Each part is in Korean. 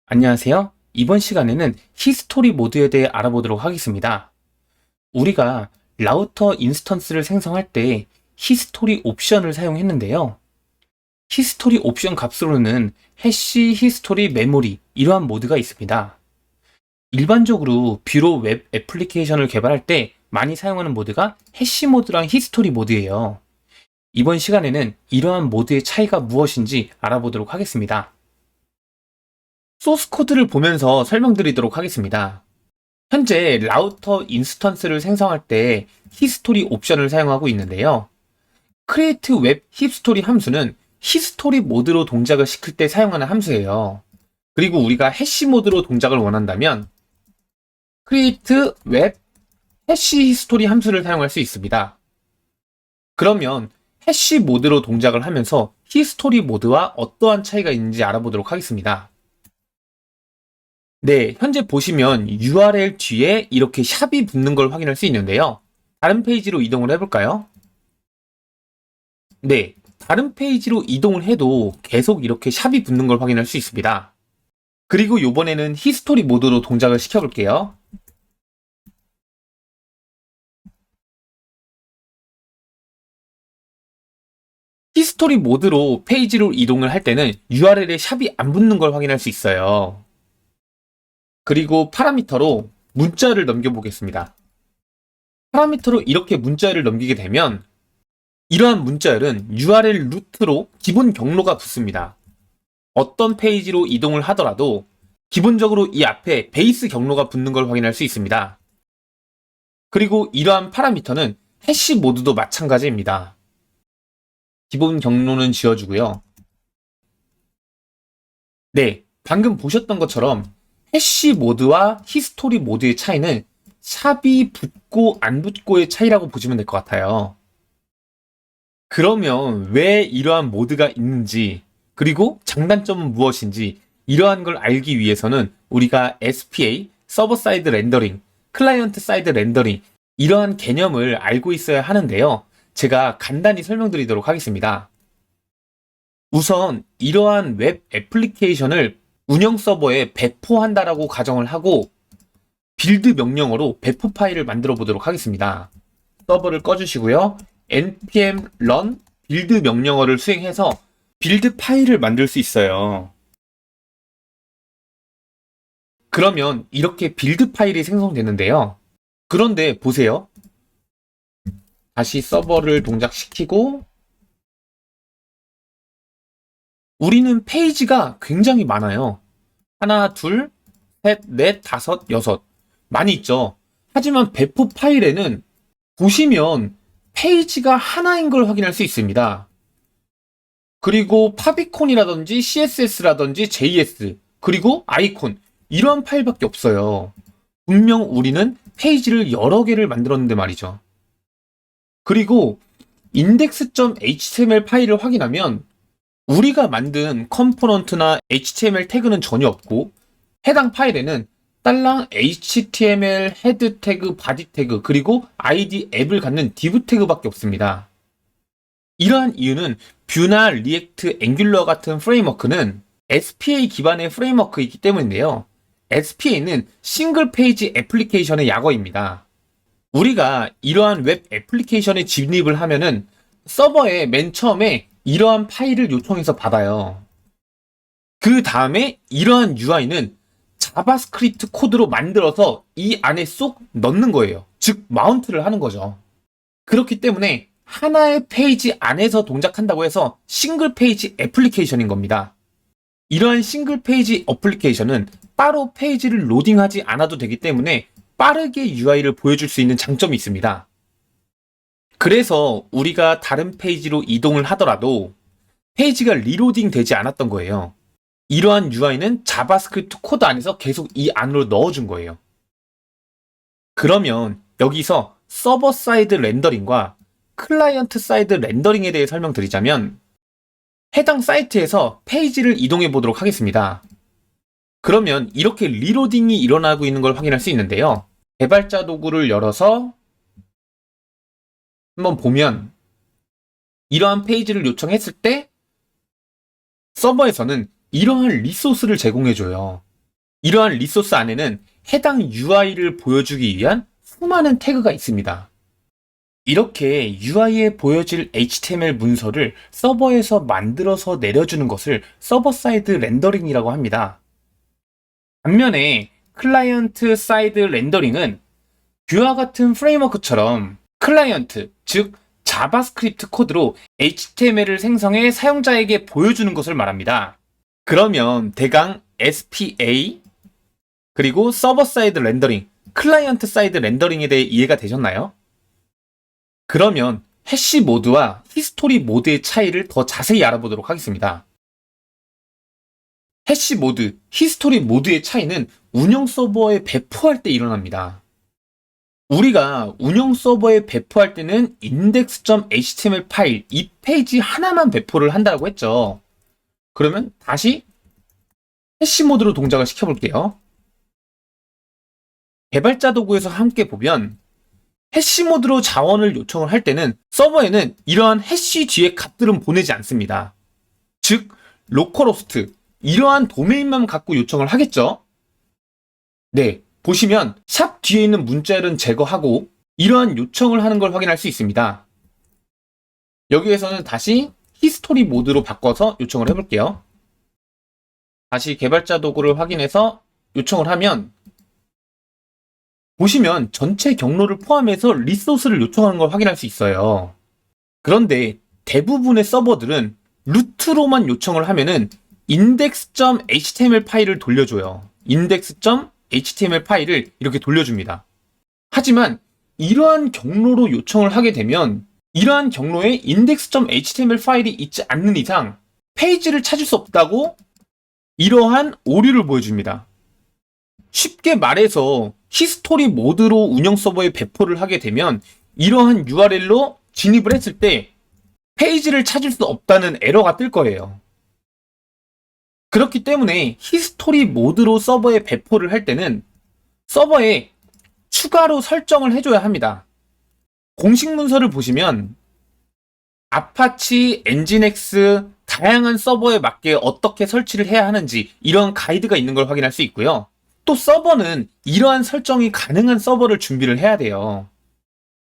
안녕하세요. 이번 시간에는 히스토리 모드에 대해 알아보도록 하겠습니다. 우리가 라우터 인스턴스를 생성할 때 히스토리 옵션을 사용했는데요. 히스토리 옵션 값으로는 해시, 히스토리, 메모리 이러한 모드가 있습니다. 일반적으로 뷰로 웹 애플리케이션을 개발할 때 많이 사용하는 모드가 해시 모드랑 히스토리 모드예요. 이번 시간에는 이러한 모드의 차이가 무엇인지 알아보도록 하겠습니다. 소스 코드를 보면서 설명드리도록 하겠습니다. 현재 라우터 인스턴스를 생성할 때 히스토리 옵션을 사용하고 있는데요. create web history 함수는 히스토리 모드로 동작을 시킬 때 사용하는 함수예요. 그리고 우리가 해시 모드로 동작을 원한다면 create web hash history 함수를 사용할 수 있습니다. 그러면 해시 모드로 동작을 하면서 히스토리 모드와 어떠한 차이가 있는지 알아보도록 하겠습니다. 네, 현재 보시면 URL 뒤에 이렇게 샵이 붙는 걸 확인할 수 있는데요. 다른 페이지로 이동을 해볼까요? 네, 다른 페이지로 이동을 해도 계속 이렇게 샵이 붙는 걸 확인할 수 있습니다. 그리고 이번에는 히스토리 모드로 동작을 시켜볼게요. 히스토리 모드로 페이지로 이동을 할 때는 URL에 샵이 안 붙는 걸 확인할 수 있어요. 그리고 파라미터로 문자를 넘겨보겠습니다. 파라미터로 이렇게 문자열을 넘기게 되면 이러한 문자열은 URL 루트로 기본 경로가 붙습니다. 어떤 페이지로 이동을 하더라도 기본적으로 이 앞에 베이스 경로가 붙는 걸 확인할 수 있습니다. 그리고 이러한 파라미터는 해시 모드도 마찬가지입니다. 기본 경로는 지워주고요. 네, 방금 보셨던 것처럼 해시 모드와 히스토리 모드의 차이는 샵이 붙고 안 붙고의 차이라고 보시면 될 것 같아요. 그러면 왜 이러한 모드가 있는지, 그리고 장단점은 무엇인지 이러한 걸 알기 위해서는 우리가 SPA, 서버 사이드 렌더링, 클라이언트 사이드 렌더링 이러한 개념을 알고 있어야 하는데요. 제가 간단히 설명드리도록 하겠습니다. 우선 이러한 웹 애플리케이션을 운영 서버에 배포한다라고 가정을 하고 빌드 명령어로 배포 파일을 만들어 보도록 하겠습니다. 서버를 꺼주시고요. npm run 빌드 명령어를 수행해서 빌드 파일을 만들 수 있어요. 그러면 이렇게 빌드 파일이 생성되는데요. 그런데 보세요. 다시 서버를 동작시키고 우리는 페이지가 굉장히 많아요. 하나, 둘, 셋, 넷, 다섯, 여섯. 많이 있죠. 하지만 배포 파일에는 보시면 페이지가 하나인 걸 확인할 수 있습니다. 그리고 파비콘이라든지 CSS라든지 JS, 그리고 아이콘, 이러한 파일밖에 없어요. 분명 우리는 페이지를 여러 개를 만들었는데 말이죠. 그리고 index.html 파일을 확인하면 우리가 만든 컴포넌트나 HTML 태그는 전혀 없고 해당 파일에는 $html 헤드 태그, 바디 태그, 그리고 id 앱을 갖는 div 태그밖에 없습니다. 이러한 이유는 뷰나 리액트, 앵귤러 같은 프레임워크는 SPA 기반의 프레임워크이기 때문인데요. SPA는 싱글 페이지 애플리케이션의 약어입니다. 우리가 이러한 웹 애플리케이션에 진입을 하면은 서버에 맨 처음에 이러한 파일을 요청해서 받아요. 그 다음에 이러한 UI는 자바스크립트 코드로 만들어서 이 안에 쏙 넣는 거예요. 즉, 마운트를 하는 거죠. 그렇기 때문에 하나의 페이지 안에서 동작한다고 해서 싱글 페이지 애플리케이션인 겁니다. 이러한 싱글 페이지 애플리케이션은 따로 페이지를 로딩하지 않아도 되기 때문에 빠르게 UI를 보여줄 수 있는 장점이 있습니다. 그래서 우리가 다른 페이지로 이동을 하더라도 페이지가 리로딩 되지 않았던 거예요. 이러한 UI는 자바스크립트 코드 안에서 계속 이 안으로 넣어준 거예요. 그러면 여기서 서버 사이드 렌더링과 클라이언트 사이드 렌더링에 대해 설명드리자면 해당 사이트에서 페이지를 이동해 보도록 하겠습니다. 그러면 이렇게 리로딩이 일어나고 있는 걸 확인할 수 있는데요. 개발자 도구를 열어서 한번 보면 이러한 페이지를 요청했을 때 서버에서는 이러한 리소스를 제공해줘요. 이러한 리소스 안에는 해당 UI를 보여주기 위한 수많은 태그가 있습니다. 이렇게 UI에 보여질 HTML 문서를 서버에서 만들어서 내려주는 것을 서버 사이드 렌더링이라고 합니다. 반면에 클라이언트 사이드 렌더링은 뷰와 같은 프레임워크처럼 클라이언트, 즉 자바스크립트 코드로 HTML을 생성해 사용자에게 보여주는 것을 말합니다. 그러면 대강 SPA 그리고 서버 사이드 렌더링, 클라이언트 사이드 렌더링에 대해 이해가 되셨나요? 그러면 해시 모드와 히스토리 모드의 차이를 더 자세히 알아보도록 하겠습니다. 해시 모드, 히스토리 모드의 차이는 운영 서버에 배포할 때 일어납니다. 우리가 운영 서버에 배포할 때는 index.html 파일 이 페이지 하나만 배포를 한다고 했죠. 그러면 다시 해시 모드로 동작을 시켜볼게요. 개발자 도구에서 함께 보면 해시 모드로 자원을 요청을 할 때는 서버에는 이러한 해시 뒤에 값들은 보내지 않습니다. 즉, 로컬호스트, 이러한 도메인만 갖고 요청을 하겠죠? 네, 보시면 샵 뒤에 있는 문자열은 제거하고 이러한 요청을 하는 걸 확인할 수 있습니다. 여기에서는 다시 히스토리 모드로 바꿔서 요청을 해볼게요. 다시 개발자 도구를 확인해서 요청을 하면 보시면 전체 경로를 포함해서 리소스를 요청하는 걸 확인할 수 있어요. 그런데 대부분의 서버들은 루트로만 요청을 하면은 index.html 파일을 돌려줘요. index.html 파일을 이렇게 돌려줍니다. 하지만 이러한 경로로 요청을 하게 되면 이러한 경로에 index.html 파일이 있지 않는 이상 페이지를 찾을 수 없다고 이러한 오류를 보여줍니다. 쉽게 말해서 히스토리 모드로 운영 서버에 배포를 하게 되면 이러한 URL로 진입을 했을 때 페이지를 찾을 수 없다는 에러가 뜰 거예요. 그렇기 때문에 히스토리 모드로 서버에 배포를 할 때는 서버에 추가로 설정을 해줘야 합니다. 공식 문서를 보시면 아파치, 엔진엑스 다양한 서버에 맞게 어떻게 설치를 해야 하는지 이런 가이드가 있는 걸 확인할 수 있고요. 또 서버는 이러한 설정이 가능한 서버를 준비를 해야 돼요.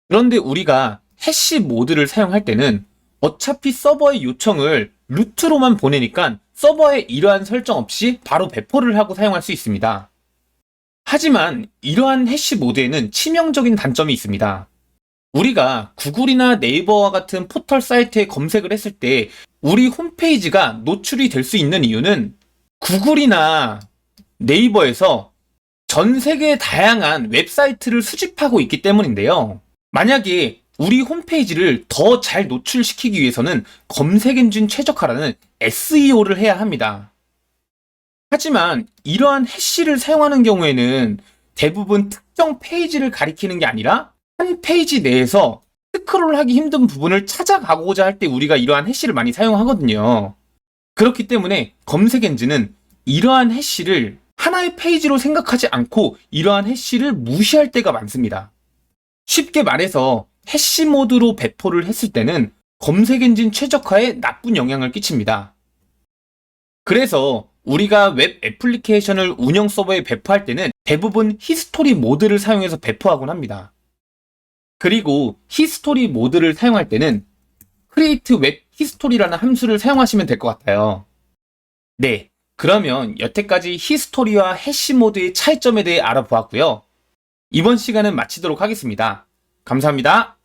그런데 우리가 해시 모드를 사용할 때는 어차피 서버의 요청을 루트로만 보내니까 서버에 이러한 설정 없이 바로 배포를 하고 사용할 수 있습니다. 하지만 이러한 해시 모드에는 치명적인 단점이 있습니다. 우리가 구글이나 네이버와 같은 포털 사이트에 검색을 했을 때 우리 홈페이지가 노출이 될 수 있는 이유는 구글이나 네이버에서 전 세계의 다양한 웹사이트를 수집하고 있기 때문인데요. 만약에 우리 홈페이지를 더 잘 노출시키기 위해서는 검색 엔진 최적화라는 SEO를 해야 합니다. 하지만 이러한 해시를 사용하는 경우에는 대부분 특정 페이지를 가리키는 게 아니라 한 페이지 내에서 스크롤하기 힘든 부분을 찾아가고자 할 때 우리가 이러한 해시를 많이 사용하거든요. 그렇기 때문에 검색 엔진은 이러한 해시를 하나의 페이지로 생각하지 않고 이러한 해시를 무시할 때가 많습니다. 쉽게 말해서 해시 모드로 배포를 했을 때는 검색 엔진 최적화에 나쁜 영향을 끼칩니다. 그래서 우리가 웹 애플리케이션을 운영 서버에 배포할 때는 대부분 히스토리 모드를 사용해서 배포하곤 합니다. 그리고 히스토리 모드를 사용할 때는 create web history라는 함수를 사용하시면 될 것 같아요. 네, 그러면 여태까지 히스토리와 해시 모드의 차이점에 대해 알아보았고요. 이번 시간은 마치도록 하겠습니다. 감사합니다.